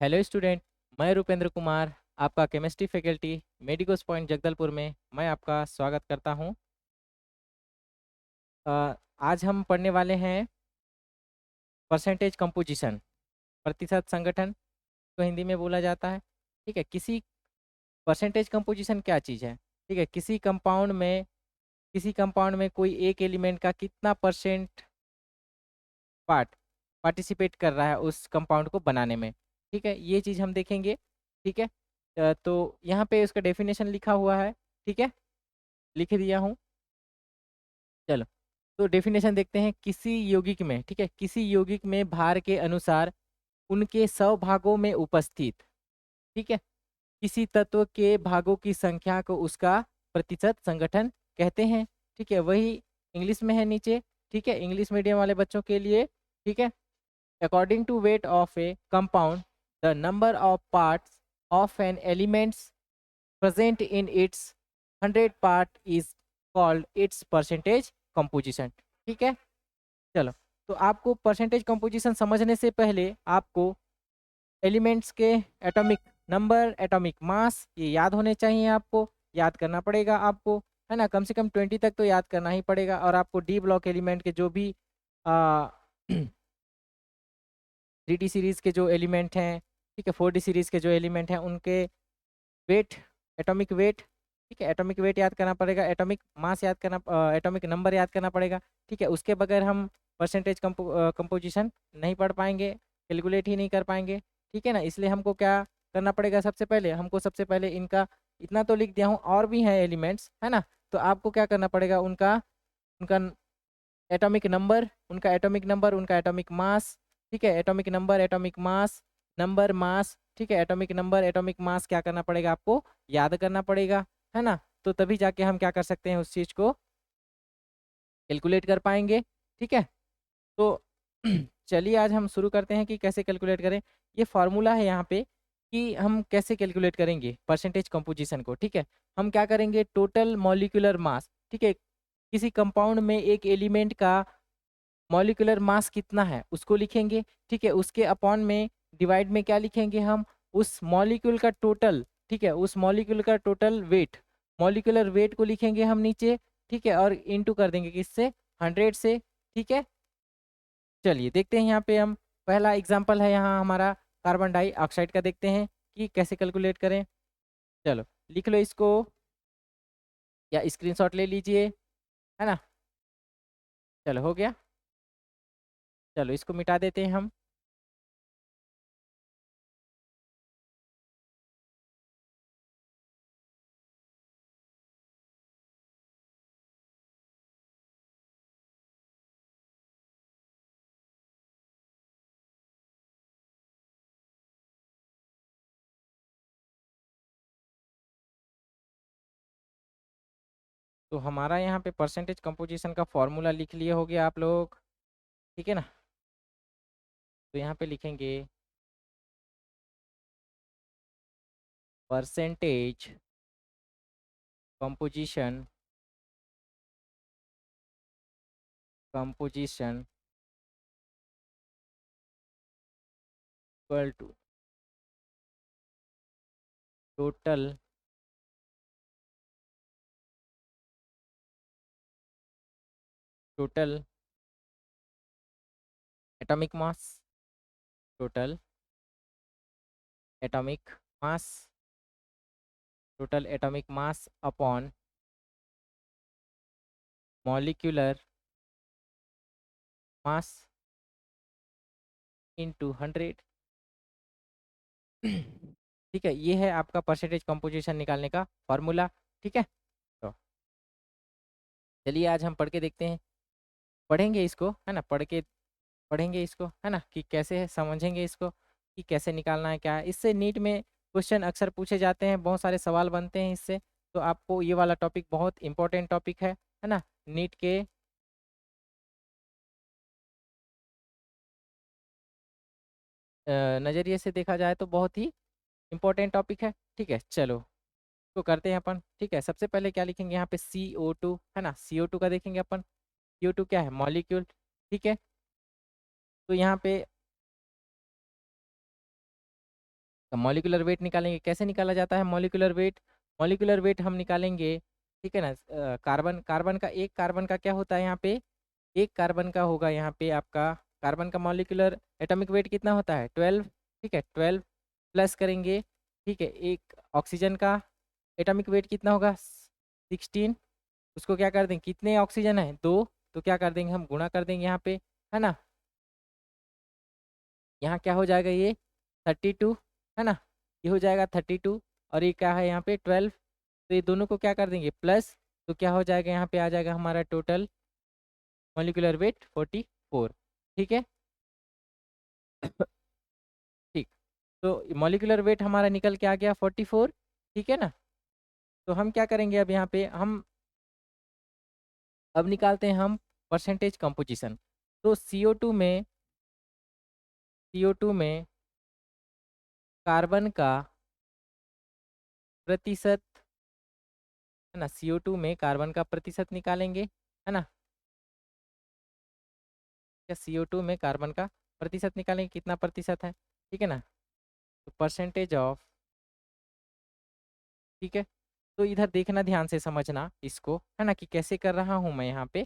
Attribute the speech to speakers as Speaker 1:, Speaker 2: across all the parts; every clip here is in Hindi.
Speaker 1: Hello student. मैं रुपेंद्र कुमार, आपका chemistry faculty medicos point Jagdalpur में मैं आपका स्वागत करता हूं। आज हम पढ़ने वाले हैं परसेंटेज कंपोजिशन। प्रतिशत संगठन को हिंदी में बोला जाता है। ठीक है, किसी परसेंटेज कंपोजिशन क्या चीज़ है? ठीक है, किसी कंपाउंड में कोई एक एलिमेंट का कितना परसेंट पार्ट पार्टिसिपेट कर रहा है उस कंपाउंड को बनाने में। ठीक है, ये चीज़ हम देखेंगे। ठीक है, तो यहाँ पे उसका डेफिनेशन लिखा हुआ है। ठीक है, लिख दिया हूँ। चलो, तो डेफिनेशन देखते हैं। किसी यौगिक में, ठीक है, किसी यौगिक में भार के अनुसार उनके 100 भागों में उपस्थित, ठीक है, किसी तत्व के भागों की संख्या को उसका प्रतिशत संगठन कहते हैं। ठीक है, वही इंग्लिश में है नीचे। ठीक है, इंग्लिश मीडियम वाले बच्चों के लिए। ठीक है, according to weight of a compound, the number of parts of an elements present in its 100 part is called its percentage composition। ठीक है, चलो, तो आपको परसेंटेज कंपोजिशन समझने से पहले आपको एलिमेंट्स के एटॉमिक नंबर, एटॉमिक मास ये याद होने चाहिए। आपको याद करना पड़ेगा आपको, है ना, कम से कम 20 तक तो याद करना ही पड़ेगा। और आपको डी ब्लॉक एलिमेंट के जो भी 3D सीरीज के जो एलिमेंट हैं, ठीक है, 4D सीरीज के जो एलिमेंट हैं, उनके वेट, एटॉमिक वेट, ठीक है, एटॉमिक वेट याद करना पड़ेगा। एटॉमिक मास याद करना, एटॉमिक नंबर याद करना पड़ेगा। ठीक है, उसके बगैर हम परसेंटेज कंपोजिशन नहीं पढ़ पाएंगे, कैलकुलेट ही नहीं कर पाएंगे। ठीक है ना, इसलिए हमको क्या करना पड़ेगा? सबसे पहले इनका इतना तो लिख दिया हूँ, और भी हैं एलिमेंट्स, है ना। तो आपको क्या करना पड़ेगा? उनका उनका एटॉमिक नंबर, उनका एटॉमिक मास, ठीक है, atomic number, atomic mass, number, mass, ठीक है, एटॉमिक नंबर, एटॉमिक मास क्या करना पड़ेगा? आपको याद करना पड़ेगा, है ना। तो तभी जाके हम क्या कर सकते हैं? उस चीज को कैलकुलेट कर पाएंगे। ठीक है, तो चलिए आज हम शुरू करते हैं कि कैसे कैलकुलेट करें। ये फार्मूला है यहाँ पे कि हम कैसे कैलकुलेट करेंगे परसेंटेज कंपोजिशन को। ठीक है, हम क्या करेंगे? टोटल मॉलिक्यूलर मास, ठीक है, किसी कंपाउंड में एक एलिमेंट का मॉलिक्यूलर मास कितना है उसको लिखेंगे। ठीक है, उसके अपॉन में डिवाइड में क्या लिखेंगे? हम उस मॉलिक्यूल का टोटल, ठीक है, उस मॉलिक्यूल का टोटल वेट, मॉलिक्यूलर वेट को लिखेंगे हम नीचे। ठीक है, और इनटू कर देंगे किससे? 100 से। ठीक है, चलिए देखते हैं यहाँ पे हम। पहला एग्जाम्पल है यहाँ हमारा कार्बन डाइऑक्साइड का। देखते हैं कि कैसे कैलकुलेट करें। चलो, लिख लो इसको या स्क्रीनशॉट ले लीजिए, है ना। चलो, हो गया। चलो, इसको मिटा देते हैं हम। तो हमारा यहाँ पे परसेंटेज कंपोजिशन का फॉर्मूला लिख लिए होगे आप लोग। ठीक है ना, तो यहाँ पे लिखेंगे percentage composition, composition equal to total total atomic mass, total atomic mass, total atomic mass upon molecular mass into 100। ठीक है, ये है आपका परसेंटेज कंपोजिशन निकालने का फॉर्मूला। ठीक है, तो चलिए आज हम पढ़ के देखते हैं। पढ़ेंगे इसको, है ना, पढ़ेंगे इसको, है ना, कि कैसे समझेंगे इसको, कि कैसे निकालना है, क्या है। इससे नीट में क्वेश्चन अक्सर पूछे जाते हैं, बहुत सारे सवाल बनते हैं इससे। तो आपको ये वाला टॉपिक बहुत इंपॉर्टेंट टॉपिक है ना, नीट के नज़रिए से देखा जाए तो बहुत ही इंपॉर्टेंट टॉपिक है। ठीक है, चलो तो करते हैं अपन। ठीक है, सबसे पहले क्या लिखेंगे यहाँ पे? CO2, है ना, CO2 का देखेंगे अपन। CO2 क्या है? मॉलिक्यूल। ठीक है, तो यहाँ पे तो मॉलिक्यूलर वेट निकालेंगे, कैसे निकाला जाता है मॉलिक्यूलर वेट? मॉलिक्यूलर वेट हम निकालेंगे, ठीक है ना, कार्बन कार्बन का, एक कार्बन का क्या होता है यहाँ पे, एक कार्बन का होगा यहाँ पे आपका, कार्बन का मॉलिक्यूलर एटॉमिक वेट कितना होता है 12, ठीक है 12 प्लस करेंगे, ठीक है, एक ऑक्सीजन का एटॉमिक वेट कितना होगा 16, उसको क्या कर देंगे, कितने ऑक्सीजन है 2, तो क्या कर देंगे हम गुणा कर देंगे यहाँ पे, है ना, यहाँ क्या हो जाएगा ये 32, है ना, ये हो जाएगा 32, और ये क्या है यहाँ पे 12, तो ये दोनों को क्या कर देंगे प्लस, तो क्या हो जाएगा यहाँ पे आ जाएगा हमारा टोटल मॉलिक्यूलर वेट 44, ठीक है। ठीक, तो मॉलिक्यूलर वेट हमारा निकल के आ गया 44, ठीक है ना। तो हम क्या करेंगे अब यहाँ पे, हम अब निकालते हैं हम परसेंटेज कंपोजिशन। तो CO2 में कार्बन का प्रतिशत, है ना, CO2 में कार्बन का प्रतिशत निकालेंगे, है ना, या CO2 में कार्बन का प्रतिशत निकालेंगे, कितना प्रतिशत है, ठीक है ना, तो परसेंटेज ऑफ, ठीक है। तो इधर देखना, ध्यान से समझना इसको, है ना, कि कैसे कर रहा हूँ मैं यहाँ पे,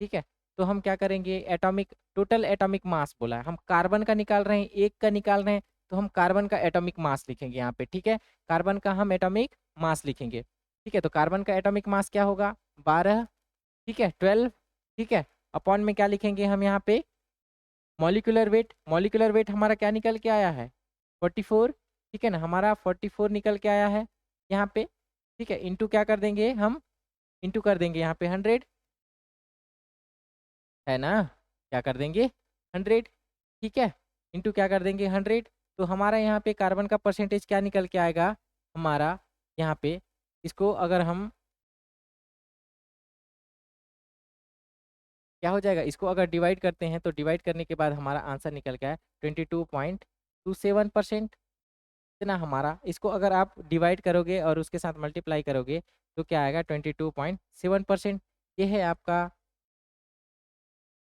Speaker 1: ठीक है। तो हम क्या करेंगे, एटॉमिक, टोटल एटॉमिक मास बोला है, हम कार्बन का निकाल रहे हैं, एक का निकाल रहे हैं, तो हम कार्बन का एटॉमिक मास लिखेंगे यहाँ पे, ठीक है, कार्बन का हम एटॉमिक मास लिखेंगे, ठीक है। तो कार्बन का एटॉमिक मास क्या होगा 12, ठीक है 12, ठीक है, अपॉन में क्या लिखेंगे हम यहाँ पे मॉलिक्यूलर वेट, मॉलिक्यूलर वेट हमारा क्या निकल के आया है 44, ठीक है ना, हमारा 44 निकल के आया है यहाँ पे, ठीक है, इंटू क्या कर देंगे हम, इंटू कर देंगे यहाँ पे 100, है ना, क्या कर देंगे 100, ठीक है, इंटू क्या कर देंगे 100, तो हमारा यहाँ पे कार्बन का परसेंटेज क्या निकल के आएगा हमारा यहाँ पे, इसको अगर हम क्या हो जाएगा, इसको अगर डिवाइड करते हैं तो डिवाइड करने के बाद हमारा आंसर निकल के आया 22.27%, इतना हमारा, इसको अगर आप डिवाइड करोगे और उसके साथ मल्टीप्लाई करोगे तो क्या आएगा 22.7%, ये है आपका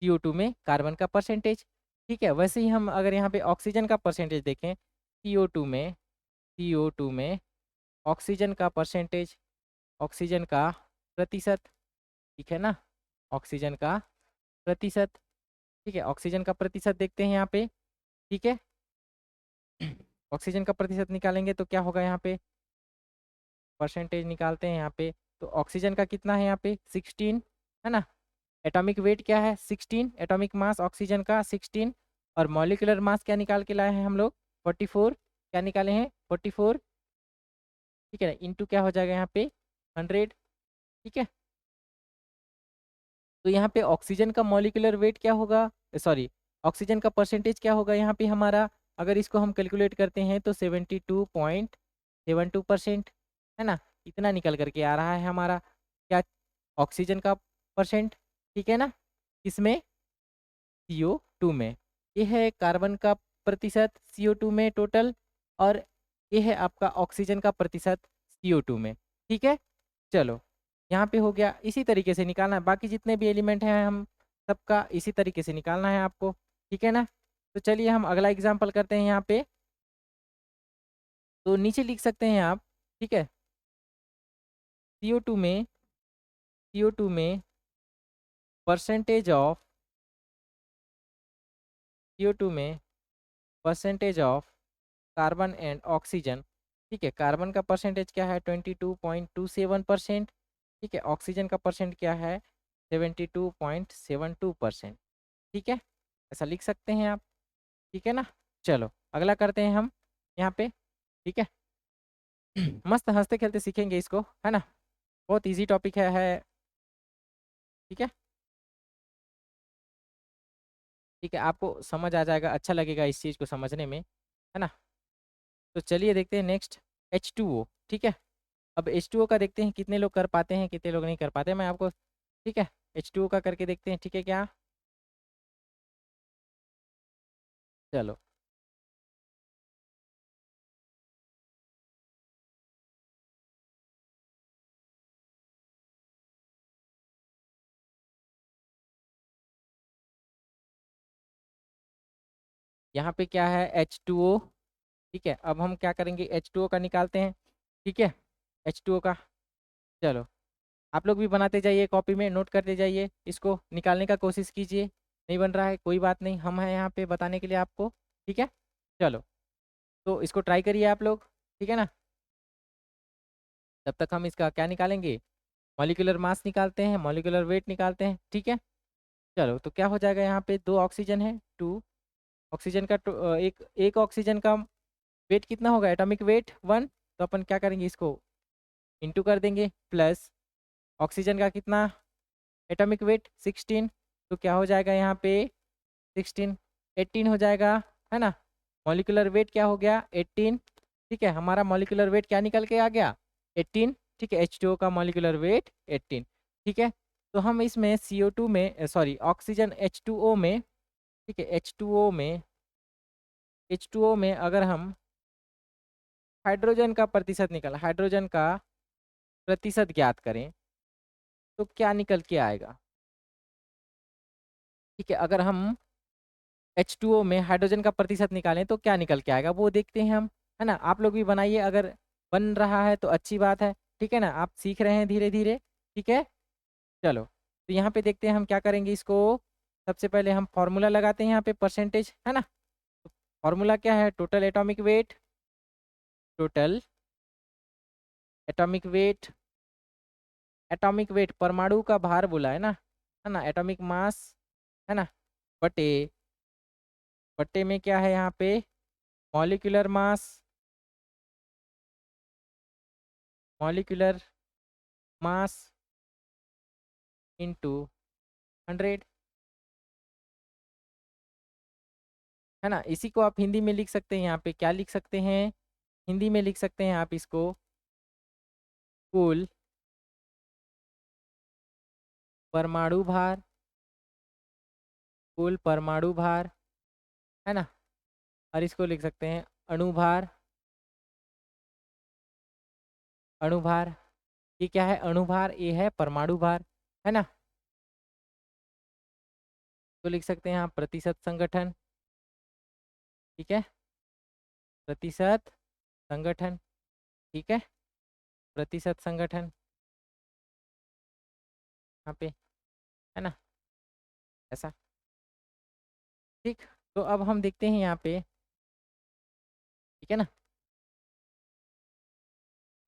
Speaker 1: CO2 में कार्बन का परसेंटेज, ठीक है। वैसे ही हम अगर यहाँ पे ऑक्सीजन का परसेंटेज देखें, CO2 में ऑक्सीजन का परसेंटेज, ऑक्सीजन का प्रतिशत, ठीक है ना, ऑक्सीजन का प्रतिशत, ठीक है, ऑक्सीजन का प्रतिशत देखते हैं यहाँ पे, ठीक है। ऑक्सीजन का प्रतिशत निकालेंगे तो क्या होगा यहाँ पे, परसेंटेज निकालते हैं यहाँ पे, तो ऑक्सीजन का कितना है यहाँ पे 16, है ना, एटॉमिक वेट क्या है 16, एटॉमिक मास ऑक्सीजन का 16, और मॉलिक्यूलर मास क्या निकाल के लाए हैं हम लोग 44, क्या निकाले हैं 44, ठीक है ना, इंटू क्या हो जाएगा यहाँ पे 100, ठीक है। तो यहाँ पे ऑक्सीजन का मॉलिक्यूलर वेट क्या होगा, सॉरी, ऑक्सीजन का परसेंटेज क्या होगा यहाँ पे हमारा, अगर इसको हम कैलकुलेट करते हैं तो 72.72%, है ना, इतना निकल करके आ रहा है हमारा क्या, ऑक्सीजन का परसेंट, ठीक है ना, इसमें CO2 में, ये है कार्बन का प्रतिशत CO2 में टोटल, और ये है आपका ऑक्सीजन का प्रतिशत CO2 में, ठीक है। चलो, यहाँ पे हो गया, इसी तरीके से निकालना है, बाकी जितने भी एलिमेंट हैं हम सबका इसी तरीके से निकालना है आपको, ठीक है ना। तो चलिए हम अगला एग्जाम्पल करते हैं यहाँ पे, तो नीचे लिख सकते हैं आप, ठीक है, CO2 में, CO2 में परसेंटेज ऑफ, CO2 में percentage of carbon and oxygen, ठीक है, कार्बन का परसेंटेज क्या है 22.27%, ठीक है, ऑक्सीजन का परसेंट क्या है 72.72%, ठीक है, ऐसा लिख सकते हैं आप, ठीक है ना। चलो अगला करते हैं हम यहाँ पे, ठीक है। मस्त हंसते खेलते सीखेंगे इसको, है ना, बहुत इजी टॉपिक है, ठीक है, ठीक है, आपको समझ आ जाएगा, अच्छा लगेगा इस चीज़ को समझने में, है ना। तो चलिए देखते हैं नेक्स्ट, H2O, ठीक है। अब H2O का देखते हैं कितने लोग कर पाते हैं, कितने लोग नहीं कर पाते, मैं आपको, ठीक है, H2O का करके देखते हैं, ठीक है क्या, चलो। यहाँ पे क्या है H2O, ठीक है, अब हम क्या करेंगे, H2O का निकालते हैं। ठीक है, H2O का, चलो आप लोग भी बनाते जाइए, कॉपी में नोट करते जाइए, इसको निकालने का कोशिश कीजिए। नहीं बन रहा है कोई बात नहीं, हम हैं यहाँ पे बताने के लिए आपको। ठीक है, चलो तो इसको ट्राई करिए आप लोग। ठीक है ना, तब तक हम इसका क्या निकालेंगे, मॉलिक्यूलर मास निकालते हैं, मॉलिक्यूलर वेट निकालते हैं। ठीक है, चलो तो क्या हो जाएगा, यहाँ पे 2 ऑक्सीजन है, 2 ऑक्सीजन का एक एक ऑक्सीजन का वेट कितना होगा, एटॉमिक वेट 1, तो अपन क्या करेंगे, इसको इंटू कर देंगे, प्लस ऑक्सीजन का कितना एटॉमिक वेट 16, तो क्या हो जाएगा यहाँ पे 16 18 हो जाएगा, है ना। मॉलिक्यूलर वेट क्या हो गया 18। ठीक है, हमारा मॉलिक्यूलर वेट क्या निकल के आ गया 18। ठीक है, H2O का मॉलिक्यूलर वेट 18। ठीक है, तो हम इसमें CO2 में, सॉरी ऑक्सीजन H2O में, ठीक है H2O में अगर हम हाइड्रोजन का प्रतिशत निकल, हाइड्रोजन का प्रतिशत ज्ञात करें तो क्या निकल के आएगा। ठीक है, अगर हम H2O में हाइड्रोजन का प्रतिशत निकालें तो क्या निकल के आएगा वो देखते हैं हम, है ना। आप लोग भी बनाइए, अगर बन रहा है तो अच्छी बात है। ठीक है ना, आप सीख रहे हैं धीरे धीरे। ठीक है, चलो तो यहाँ पे देखते हैं हम क्या करेंगे इसको। सबसे पहले हम फॉर्मूला लगाते हैं यहाँ पे, परसेंटेज, है ना। तो फॉर्मूला क्या है, total atomic weight, total atomic weight, atomic weight परमाणु का भार बोला है ना, एटॉमिक मास, है ना, बटे, बटे में क्या है यहाँ पे molecular mass, molecular mass into 100, है ना। इसी को आप हिंदी में लिख सकते हैं, यहाँ पे क्या लिख सकते हैं, हिंदी में लिख सकते हैं आप इसको, कुल परमाणु भार, कुल परमाणु भार, है ना। और इसको लिख सकते हैं अणुभार, अणुभार, ये क्या है अणुभार, ये है परमाणु भार, है ना। तो लिख सकते हैं आप प्रतिशत संगठन। ठीक है, प्रतिशत संगठन, ठीक है, प्रतिशत संगठन यहाँ पे, है ना, ऐसा। ठीक, तो अब हम देखते हैं यहाँ पे, ठीक है ना।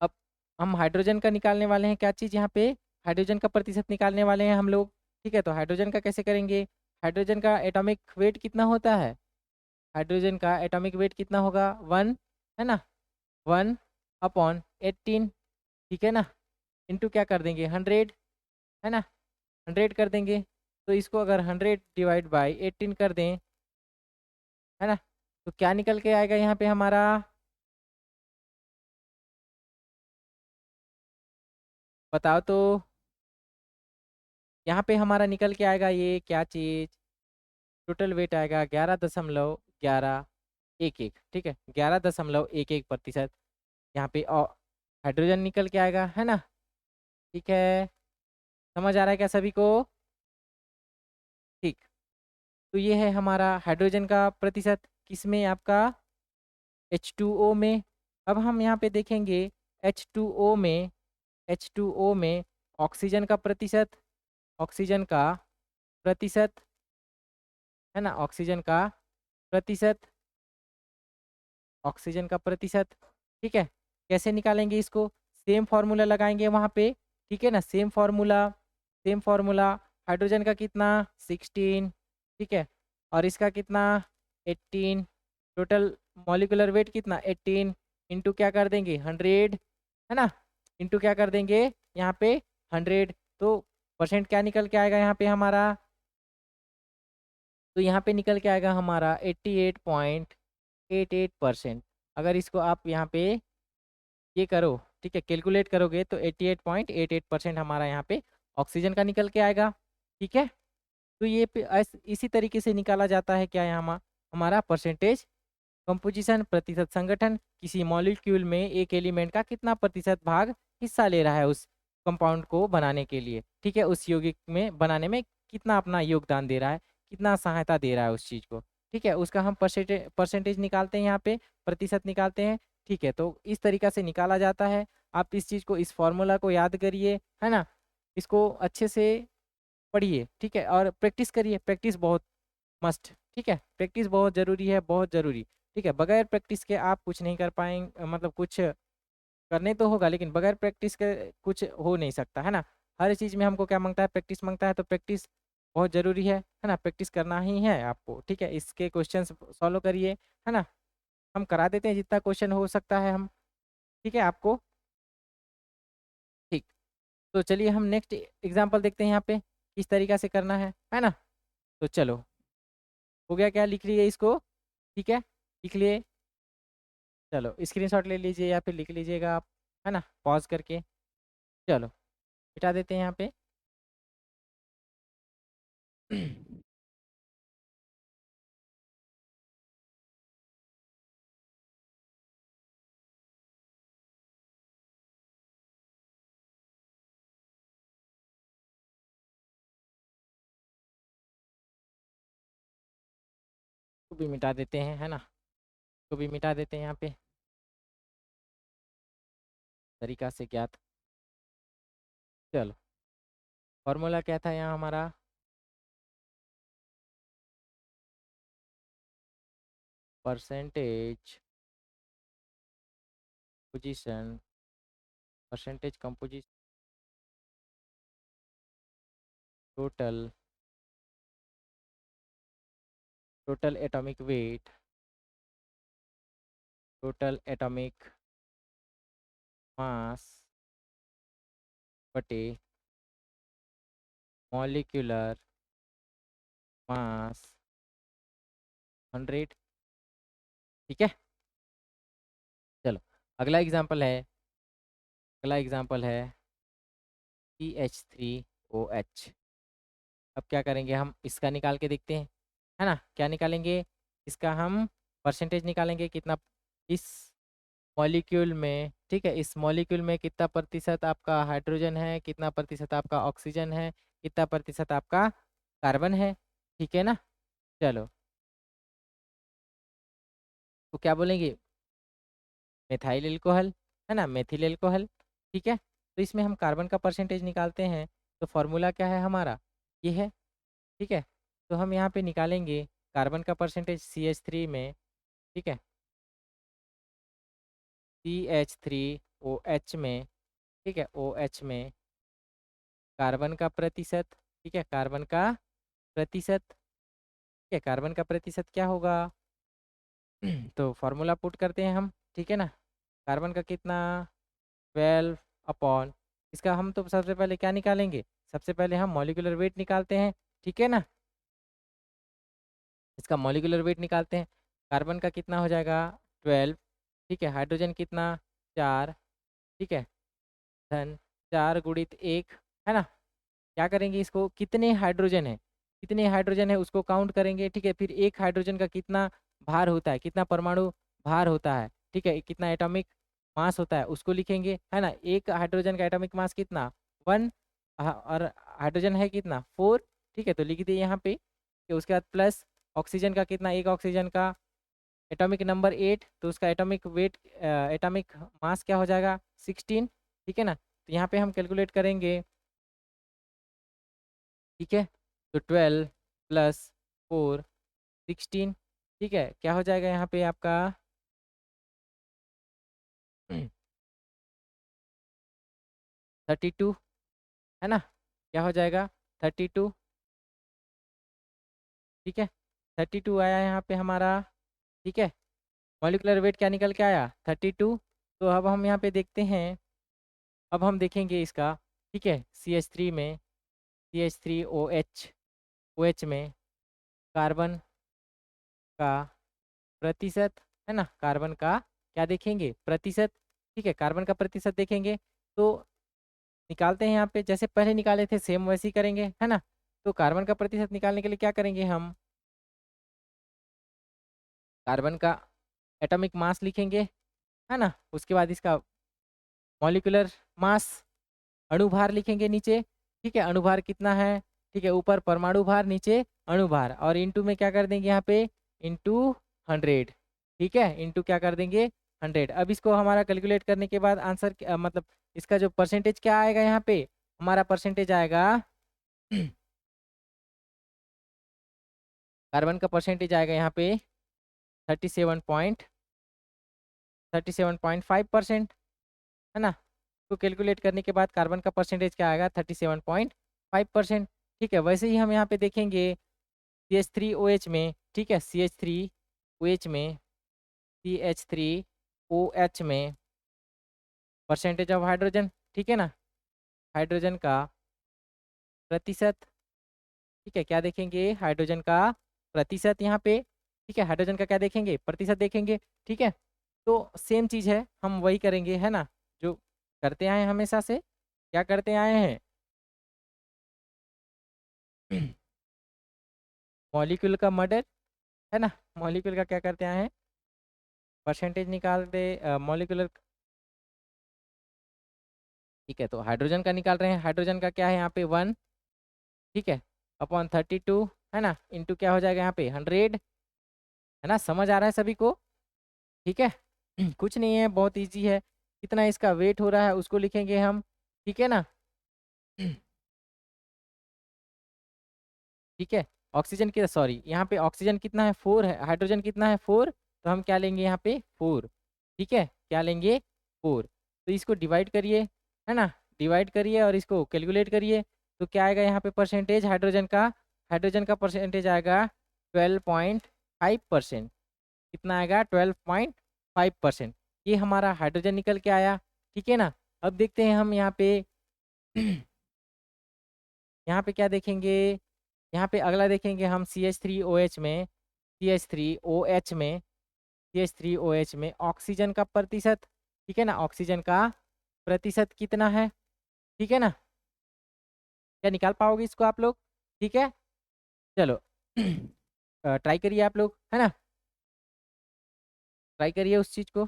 Speaker 1: अब हम हाइड्रोजन का निकालने वाले हैं, क्या चीज़ यहाँ पे, हाइड्रोजन का प्रतिशत निकालने वाले हैं हम लोग। ठीक है, तो हाइड्रोजन का कैसे करेंगे, हाइड्रोजन का एटॉमिक वेट कितना होता है, हाइड्रोजन का एटॉमिक वेट कितना होगा 1, है ना, 1/18। ठीक है ना, इंटू क्या कर देंगे 100, है ना, 100 कर देंगे। तो इसको अगर 100 डिवाइड बाई 18 कर दें, है ना, तो क्या निकल के आएगा यहाँ पे हमारा, बताओ तो। यहाँ पे हमारा निकल के आएगा ये क्या चीज़, टोटल वेट आएगा 11.1111। ठीक है, 11.11%। यहाँ पे हाइड्रोजन निकल के आएगा, है ना। ठीक है, समझ आ रहा है क्या सभी को। ठीक, तो ये है हमारा हाइड्रोजन का प्रतिशत, किसमें आपका H2O में। अब हम यहाँ पे देखेंगे H2O में, H2O में ऑक्सीजन का प्रतिशत, ऑक्सीजन का प्रतिशत, है ना, ऑक्सीजन का प्रतिशत, ऑक्सीजन का प्रतिशत। ठीक है, कैसे निकालेंगे इसको, सेम फार्मूला लगाएंगे वहाँ पे। ठीक है ना, same formula, same formula, hydrogen का कितना 16, ठीक है, और इसका कितना 18, टोटल मॉलिक्यूलर वेट कितना 18, इंटू क्या कर देंगे 100, है ना, इंटू क्या कर देंगे यहाँ पे 100। तो परसेंट क्या निकल के आएगा यहाँ पे हमारा, तो यहाँ पे निकल के आएगा हमारा 88.88%। अगर इसको आप यहाँ पे ये करो, ठीक है, कैलकुलेट करोगे तो 88.88% हमारा यहाँ पे ऑक्सीजन का निकल के आएगा। ठीक है, तो ये इसी तरीके से निकाला जाता है क्या यहाँ हमारा परसेंटेज कंपोजिशन, प्रतिशत संगठन, किसी मॉलिक्यूल में एक एलिमेंट का कितना प्रतिशत भाग हिस्सा ले रहा है उस कंपाउंड को बनाने के लिए। ठीक है, उस यौगिक में बनाने में कितना अपना योगदान दे रहा है, कितना सहायता दे रहा है उस चीज़ को। ठीक है, उसका हम परसेंटेज निकालते हैं, यहाँ पे प्रतिशत निकालते हैं। ठीक है, तो इस तरीका से निकाला जाता है। आप इस चीज़ को, इस फॉर्मूला को याद करिए, है ना, इसको अच्छे से पढ़िए। ठीक है, और प्रैक्टिस करिए, प्रैक्टिस बहुत मस्ट। ठीक है, प्रैक्टिस बहुत ज़रूरी है, बहुत ज़रूरी। ठीक है, बगैर प्रैक्टिस के आप कुछ नहीं कर पाएंगे, मतलब कुछ करने तो होगा लेकिन बगैर प्रैक्टिस के कुछ हो नहीं सकता, है ना। हर चीज़ में हमको क्या मांगता है, प्रैक्टिस मांगता है, तो प्रैक्टिस बहुत ज़रूरी है ना, प्रैक्टिस करना ही है आपको। ठीक है, इसके क्वेश्चन सॉल्व करिए, है ना, हम करा देते हैं जितना क्वेश्चन हो सकता है हम। ठीक है आपको, ठीक। तो चलिए हम नेक्स्ट एग्जाम्पल देखते हैं यहाँ पे किस तरीका से करना है ना। तो चलो, हो गया क्या, लिख लिए इसको। ठीक है, लिख लिए। चलो स्क्रीनशॉट ले लीजिए या फिर लिख लीजिएगा आप, है ना, पॉज करके। चलो मिटा देते हैं यहाँ पे। को भी मिटा देते हैं, है ना, को भी मिटा देते हैं यहाँ पे, तरीका से ज्ञात। चलो, फॉर्मूला क्या था यहाँ हमारा, percentage position, percentage composition, total, total atomic weight, total atomic मास बटे मॉलिक्यूलर मास 100। ठीक है, चलो अगला एग्जांपल है, अगला एग्जांपल है CH3OH। अब क्या करेंगे, हम इसका निकाल के देखते हैं, है ना, क्या निकालेंगे, इसका हम परसेंटेज निकालेंगे, कितना इस मॉलिक्यूल में। ठीक है, इस मॉलिक्यूल में कितना प्रतिशत आपका हाइड्रोजन है, कितना प्रतिशत आपका ऑक्सीजन है, कितना प्रतिशत आपका कार्बन है। ठीक है ना, चलो, तो क्या बोलेंगे, मेथाइल एल्कोहल, है ना, मेथिल एल्कोहल। ठीक है, तो इसमें हम कार्बन का परसेंटेज निकालते हैं, तो फॉर्मूला क्या है हमारा, ये है। ठीक है, तो हम यहाँ पे निकालेंगे कार्बन का परसेंटेज CH3 में। ठीक है, CH3OH में। ठीक है, OH में कार्बन का प्रतिशत। ठीक है, कार्बन का प्रतिशत। ठीक है, कार्बन का प्रतिशत क्या होगा, तो फॉर्मूला पुट करते हैं हम। ठीक है ना, कार्बन का कितना, 12 अपॉन, इसका हम तो सबसे पहले क्या निकालेंगे, सबसे पहले हम मॉलिक्यूलर वेट निकालते हैं। ठीक है ना, इसका मॉलिक्यूलर वेट निकालते हैं। कार्बन का कितना हो जाएगा, 12। ठीक है, हाइड्रोजन कितना, 4। ठीक है, धन 4 गुणित 1, है ना। क्या करेंगे, इसको कितने हाइड्रोजन है, कितने हाइड्रोजन है उसको काउंट करेंगे। ठीक है, फिर एक हाइड्रोजन का कितना भार होता है, कितना परमाणु भार होता है। ठीक है, कितना एटॉमिक मास होता है उसको लिखेंगे, है ना। एक हाइड्रोजन का एटॉमिक मास कितना, 1, और हाइड्रोजन है कितना, 4। ठीक है, तो लिख दिए यहाँ पे कि उसके बाद प्लस ऑक्सीजन का कितना, एक ऑक्सीजन का एटॉमिक नंबर 8, तो उसका एटॉमिक वेट, एटॉमिक मास क्या हो जाएगा, 16। ठीक है ना, तो यहाँ पे हम कैलकुलेट करेंगे। ठीक है, तो 12 प्लस 4, 16। ठीक है, क्या हो जाएगा यहाँ पे आपका 32, है ना, क्या हो जाएगा 32। ठीक है, 32 आया यहाँ पे हमारा। ठीक है, मॉलिक्यूलर वेट क्या निकल के आया, 32। तो अब हम यहाँ पे देखते हैं, अब हम देखेंगे इसका। ठीक है, CH3 में, CH3OH, OH में कार्बन का प्रतिशत, है ना, कार्बन का क्या देखेंगे, प्रतिशत। ठीक है, कार्बन का प्रतिशत देखेंगे, तो निकालते हैं यहाँ पे, जैसे पहले निकाले थे सेम वैसे ही करेंगे, है ना। तो कार्बन का प्रतिशत निकालने के लिए क्या करेंगे हम, कार्बन का एटॉमिक मास लिखेंगे, है ना, उसके बाद इसका मॉलिक्यूलर मास, अणुभार लिखेंगे नीचे। ठीक है, अणुभार कितना है, ठीक है, ऊपर परमाणु भार, नीचे अणुभार, और इनटू में क्या कर देंगे यहाँ पे इंटू 100, ठीक है, इंटू क्या कर देंगे 100। अब इसको हमारा कैलकुलेट करने के बाद आंसर मतलब इसका जो परसेंटेज क्या आएगा यहाँ पे, हमारा परसेंटेज आएगा कार्बन का परसेंटेज आएगा यहाँ पे 37.5%, है ना। तो कैलकुलेट करने के बाद कार्बन का परसेंटेज क्या आएगा 37.5%। ठीक है, वैसे ही हम यहाँ पे देखेंगे CH3OH में, ठीक है, CH3OH में, CH3OH में परसेंटेज ऑफ हाइड्रोजन, ठीक है ना, हाइड्रोजन का प्रतिशत, ठीक है, क्या देखेंगे हाइड्रोजन का प्रतिशत यहाँ पे, ठीक है, हाइड्रोजन का क्या देखेंगे प्रतिशत देखेंगे, ठीक है। तो सेम चीज़ है, हम वही करेंगे, है ना, जो करते आए हैं हमेशा से, क्या करते आए हैं मॉलिक्यूल का मॉडल, है ना, मॉलिक्यूल का क्या करते आए हैं परसेंटेज निकालते मॉलिक्यूलर, ठीक है। तो हाइड्रोजन का निकाल रहे हैं, हाइड्रोजन का क्या है यहाँ पे 1, ठीक है, अपॉन 32, है ना, इंटू क्या हो जाएगा यहाँ पे 100, है ना, समझ आ रहा है सभी को, ठीक है। कुछ नहीं है, बहुत इजी है, कितना इसका वेट हो रहा है उसको लिखेंगे हम, ठीक है ना। ठीक है, ऑक्सीजन की सॉरी यहाँ पे ऑक्सीजन कितना है 4 है, हाइड्रोजन कितना है 4, तो हम क्या लेंगे यहाँ पे 4, ठीक है, क्या लेंगे 4। तो इसको डिवाइड करिए, है ना, डिवाइड करिए और इसको कैलकुलेट करिए, तो क्या आएगा यहाँ पे परसेंटेज हाइड्रोजन का परसेंटेज आएगा 12.5%, कितना आएगा 12.5%। ये हमारा हाइड्रोजन निकल के आया, ठीक है ना। अब देखते हैं हम यहाँ पे यहाँ पे क्या देखेंगे, यहाँ पे अगला देखेंगे हम CH3OH में, CH3OH में, CH3OH में ऑक्सीजन का प्रतिशत, ठीक है ना, ऑक्सीजन का प्रतिशत कितना है, ठीक है ना, क्या निकाल पाओगे इसको आप लोग, ठीक है, चलो ट्राई करिए आप लोग, है ना, ट्राई करिए उस चीज़ को।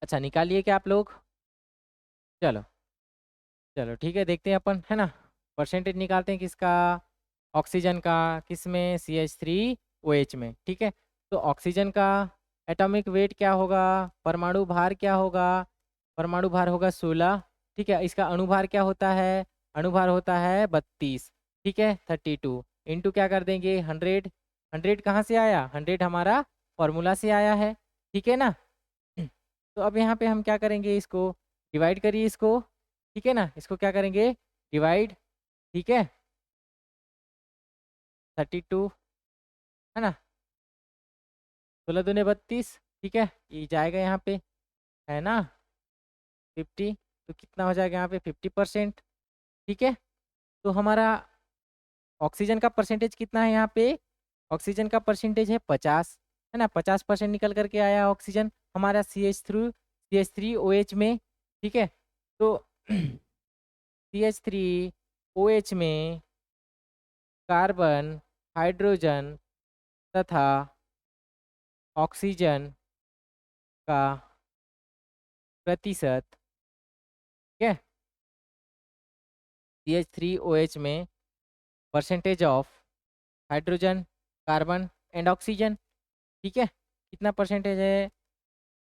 Speaker 1: अच्छा निकालिए क्या आप लोग, चलो चलो ठीक है, देखते हैं अपन, है ना, परसेंटेज निकालते हैं किसका, ऑक्सीजन का, किस में CH3OH में, ठीक है। तो ऑक्सीजन का एटॉमिक वेट क्या होगा, परमाणु भार क्या होगा, परमाणु भार होगा 16, ठीक है। इसका अणुभार क्या होता है, अणुभार होता है 32, ठीक है, 32 इंटू क्या कर देंगे 100, 100 कहाँ से आया, 100 हमारा फॉर्मूला से आया है, ठीक है ना। तो अब यहाँ पे हम क्या करेंगे, इसको डिवाइड करिए इसको, ठीक है ना, इसको क्या करेंगे डिवाइड, ठीक है, 32, है ना, 16 दूने 32, ठीक है, ये जाएगा यहाँ पे, है ना 50, तो कितना हो जाएगा यहाँ पे 50%, ठीक है। तो हमारा ऑक्सीजन का परसेंटेज कितना है यहाँ पे, ऑक्सीजन का परसेंटेज है 50, है ना, 50% निकल करके आया ऑक्सीजन हमारा CH3OH में, ठीक है। तो CH3OH में कार्बन, हाइड्रोजन तथा ऑक्सीजन का प्रतिशत, ठीक है, CH3OH में percentage of hydrogen, carbon and oxygen, ठीक है, कितना परसेंटेज है,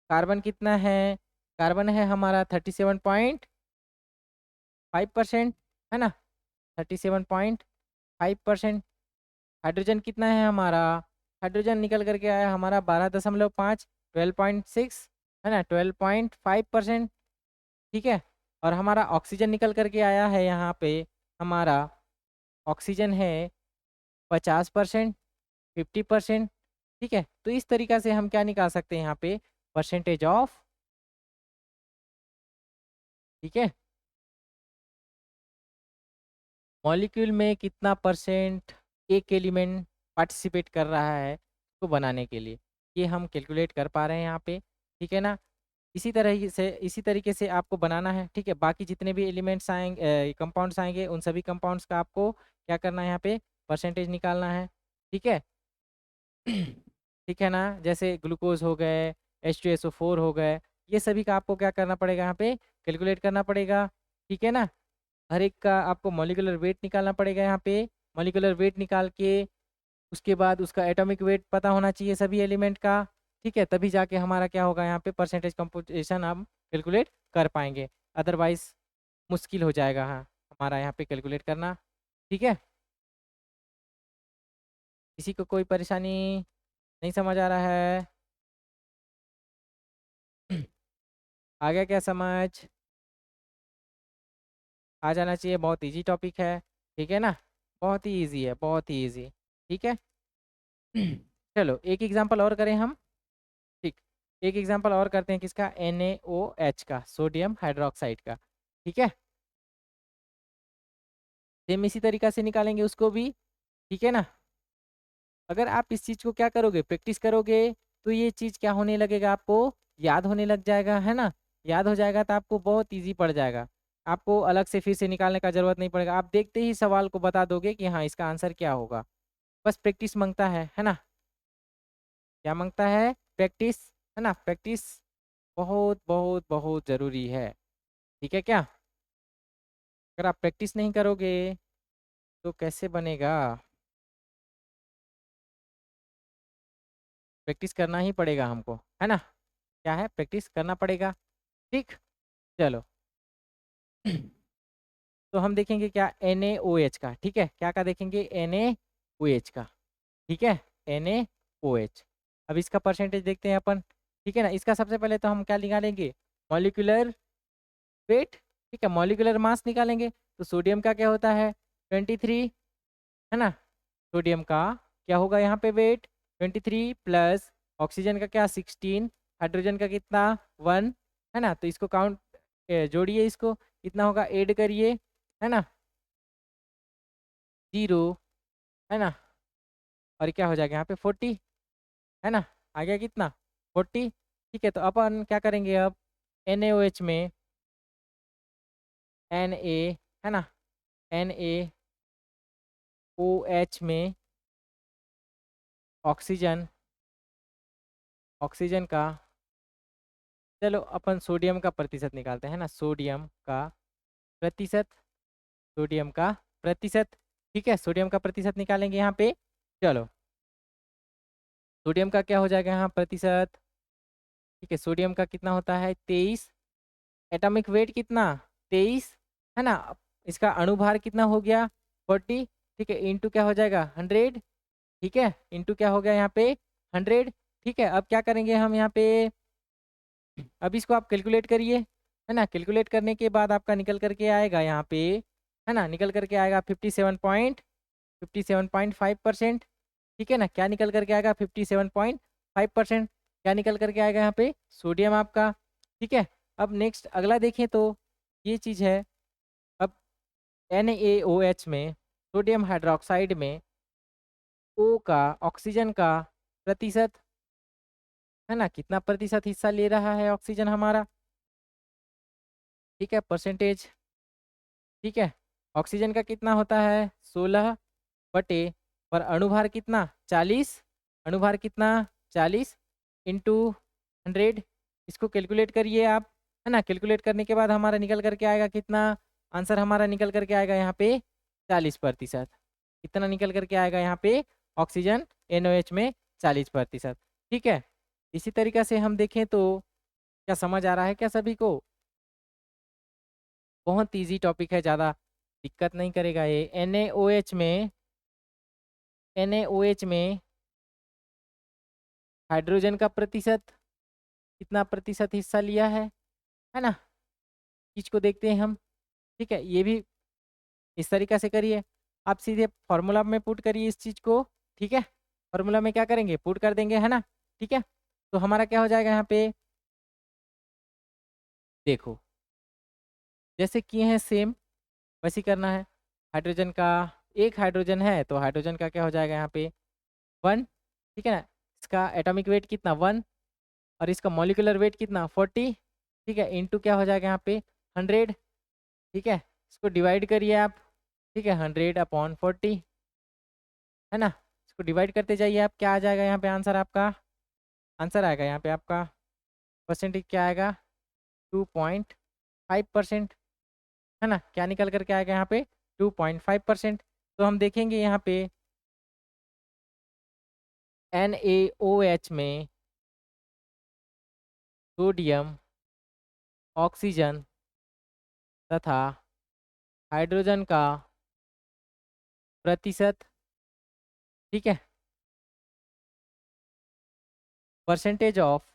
Speaker 1: कार्बन कितना है, कार्बन है हमारा 37.5%, है ना, 37.5%। हाइड्रोजन कितना है हमारा, हाइड्रोजन निकल करके आया हमारा 12.5, 12.6, है ना, 12.5%, ठीक है। और हमारा ऑक्सीजन निकल करके आया है यहाँ पे, हमारा ऑक्सीजन है 50%, 50%, ठीक है। तो इस तरीका से हम क्या निकाल सकते हैं यहाँ पे परसेंटेज ऑफ, ठीक है, मॉलिक्यूल में कितना परसेंट एक एलिमेंट पार्टिसिपेट कर रहा है को बनाने के लिए, ये हम कैलकुलेट कर पा रहे हैं यहाँ पे, ठीक है ना। इसी तरीके से आपको बनाना है, ठीक है। बाकी जितने भी एलिमेंट्स आएंगे, कंपाउंड्स आएंगे, उन सभी कंपाउंड्स का आपको क्या करना है, यहाँ पे परसेंटेज निकालना है, ठीक है। ठीक है ना, जैसे ग्लूकोज हो गए, H2SO4 हो गए, ये सभी का आपको क्या करना पड़ेगा, यहाँ पे कैलकुलेट करना पड़ेगा, ठीक है ना। हर एक का आपको मॉलिक्यूलर वेट निकालना पड़ेगा, यहाँ पे मॉलिक्यूलर वेट निकाल के उसके बाद उसका एटॉमिक वेट पता होना चाहिए सभी एलिमेंट का, ठीक है। तभी जाके हमारा क्या होगा, यहाँ पे परसेंटेज कंपोजिशन हम कैलकुलेट कर पाएंगे, अदरवाइज मुश्किल हो जाएगा हाँ हमारा यहाँ पे कैलकुलेट करना, ठीक है। किसी को कोई परेशानी नहीं समझ आ रहा है? आ गया क्या समझ? आ जाना चाहिए, बहुत इजी टॉपिक है, ठीक है ना। बहुत ही इजी है, बहुत ही इजी, ठीक है। चलो एक एग्जांपल और करें हम, ठीक। एक एग्जांपल और करते हैं किसका, NaOH का, सोडियम हाइड्रोक्साइड का, ठीक है। सेम इसी तरीका से निकालेंगे उसको भी, ठीक है ना। अगर आप इस चीज़ को क्या करोगे, प्रैक्टिस करोगे, तो ये चीज़ क्या होने लगेगा, आपको याद होने लग जाएगा, है ना। याद हो जाएगा तो आपको बहुत ईजी पड़ जाएगा, आपको अलग से फिर से निकालने का जरूरत नहीं पड़ेगा, आप देखते ही सवाल को बता दोगे कि हाँ इसका आंसर क्या होगा। बस प्रैक्टिस मांगता है ना। क्या मांगता है, प्रैक्टिस, है ना। प्रैक्टिस बहुत बहुत बहुत ज़रूरी है, ठीक है क्या। अगर आप प्रैक्टिस नहीं करोगे तो कैसे बनेगा, प्रैक्टिस करना ही पड़ेगा हमको, है ना। क्या है, प्रैक्टिस करना पड़ेगा, ठीक। चलो तो हम देखेंगे क्या, NaOH का, ठीक है। क्या का देखेंगे, NaOH का, ठीक है। NaOH, अब इसका परसेंटेज देखते हैं अपन, ठीक है ना। इसका सबसे पहले तो हम क्या निकालेंगे, मॉलिक्यूलर वेट, ठीक है, मॉलिक्यूलर मास निकालेंगे। तो सोडियम का क्या होता है, 23, है ना। सोडियम का क्या होगा यहाँ पे वेट, 23 प्लस ऑक्सीजन का क्या 16, हाइड्रोजन का कितना 1, है ना। तो इसको काउंट जोड़िए, इसको कितना होगा, ऐड करिए, है ना, 0, है ना। और क्या हो जाएगा यहाँ पे 40, है ना। आ गया कितना 40, ठीक है। तो अपन क्या करेंगे अब, NaOH में Na, है ना, NaOH में ऑक्सीजन, ऑक्सीजन का, चलो अपन सोडियम का प्रतिशत निकालते हैं ना, सोडियम का प्रतिशत, सोडियम का प्रतिशत, ठीक है। सोडियम का प्रतिशत निकालेंगे यहाँ पे, चलो सोडियम का क्या हो जाएगा यहाँ प्रतिशत, ठीक है। सोडियम का कितना होता है 23, एटॉमिक वेट कितना 23, है ना। इसका अणुभार कितना हो गया 40, ठीक है। इंटू क्या हो जाएगा 100, ठीक है। इंटू क्या हो गया यहाँ पे 100, ठीक है। अब क्या करेंगे हम यहाँ पे, अब इसको आप कैलकुलेट करिए, है ना। कैलकुलेट करने के बाद आपका निकल करके आएगा यहाँ पे, है ना, निकल करके आएगा 57.5%, ठीक है ना। क्या निकल करके आएगा 57.5%, क्या निकल करके आएगा यहाँ पे, सोडियम आपका, ठीक है। अब नेक्स्ट अगला देखें तो ये चीज़ है, अब NaOH में, सोडियम हाइड्रोक्साइड में O का, ऑक्सीजन का प्रतिशत, है ना, कितना प्रतिशत हिस्सा ले रहा है ऑक्सीजन हमारा, ठीक है, परसेंटेज, ठीक है। ऑक्सीजन का कितना होता है 16 बटे, पर अणुभार कितना 40, अणुभार कितना 40 इंटू 100, इसको कैलकुलेट करिए आप, है ना। कैलकुलेट करने के बाद हमारा निकल करके आएगा कितना, आंसर हमारा निकल करके आएगा यहाँ पे 40%, कितना निकल करके आएगा यहाँ पे, ऑक्सीजन NaOH में 40%, ठीक है। इसी तरीका से हम देखें तो क्या समझ आ रहा है क्या सभी को, बहुत इजी टॉपिक है, ज़्यादा दिक्कत नहीं करेगा ये। NaOH में हाइड्रोजन का प्रतिशत, कितना प्रतिशत हिस्सा लिया है ना। चीज को देखते हैं हम, ठीक है। ये भी इस तरीका से करिए, आप सीधे फॉर्मूला में पुट करिए इस चीज को, ठीक है। फॉर्मूला में क्या करेंगे, पुट कर देंगे, है ना, ठीक है। तो हमारा क्या हो जाएगा यहाँ पे, देखो जैसे किए हैं सेम वैसे ही करना है। हाइड्रोजन का, एक हाइड्रोजन है तो हाइड्रोजन का क्या हो जाएगा यहाँ पे 1, ठीक है ना। इसका एटॉमिक वेट कितना 1, और इसका मॉलिक्यूलर वेट कितना 40, ठीक है, इंटू क्या हो जाएगा यहाँ पे 100, ठीक है। इसको डिवाइड करिए आप, ठीक है, 100/40, है ना। इसको डिवाइड करते जाइए आप, क्या आ जाएगा यहाँ पे आंसर आपका, आंसर आएगा यहाँ पे आपका परसेंटेज क्या आएगा 2.5%, है ना। क्या निकल करके आएगा यहाँ पे 2.5%। तो हम देखेंगे यहाँ पे NaOH में सोडियम, ऑक्सीजन तथा हाइड्रोजन का प्रतिशत, ठीक है, percentage of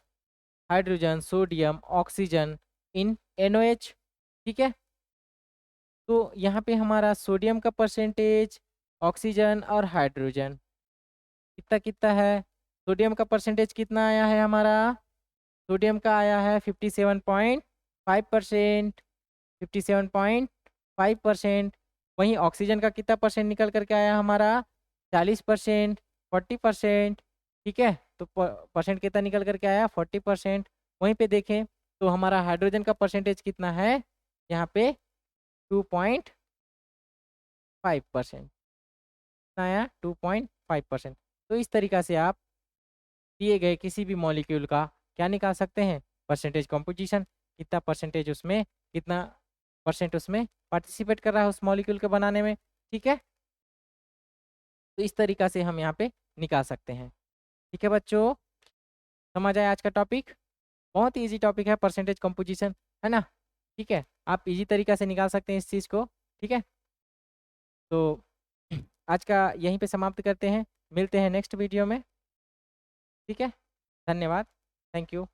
Speaker 1: hydrogen, sodium, oxygen in NOH, ठीक है। तो यहाँ पे हमारा सोडियम का परसेंटेज, ऑक्सीजन और हाइड्रोजन कितना कितना है। सोडियम का परसेंटेज कितना आया है हमारा, सोडियम का आया है 57.5%, 57.5%। वहीं ऑक्सीजन का कितना परसेंट निकल करके आया हमारा 40%, 40%, ठीक है। तो परसेंट कितना निकल करके आया 40%। वहीं पे देखें तो हमारा हाइड्रोजन का परसेंटेज कितना है यहाँ पे 2.5%, कितना आया 2.5%। तो इस तरीक़ा से आप दिए गए किसी भी मॉलिक्यूल का क्या निकाल सकते हैं, परसेंटेज कंपोजिशन, कितना परसेंटेज उसमें, कितना परसेंट उसमें पार्टिसिपेट कर रहा है उस मॉलिक्यूल के बनाने में, ठीक है। तो इस तरीक़ा से हम यहाँ पे निकाल सकते हैं, ठीक है बच्चों। समझ आया आज का टॉपिक, बहुत ही ईजी टॉपिक है परसेंटेज कंपोजिशन, है ना, ठीक है। आप इजी तरीक़ा से निकाल सकते हैं इस चीज़ को, ठीक है। तो आज का यहीं पे समाप्त करते हैं, मिलते हैं नेक्स्ट वीडियो में, ठीक है। धन्यवाद, थैंक यू।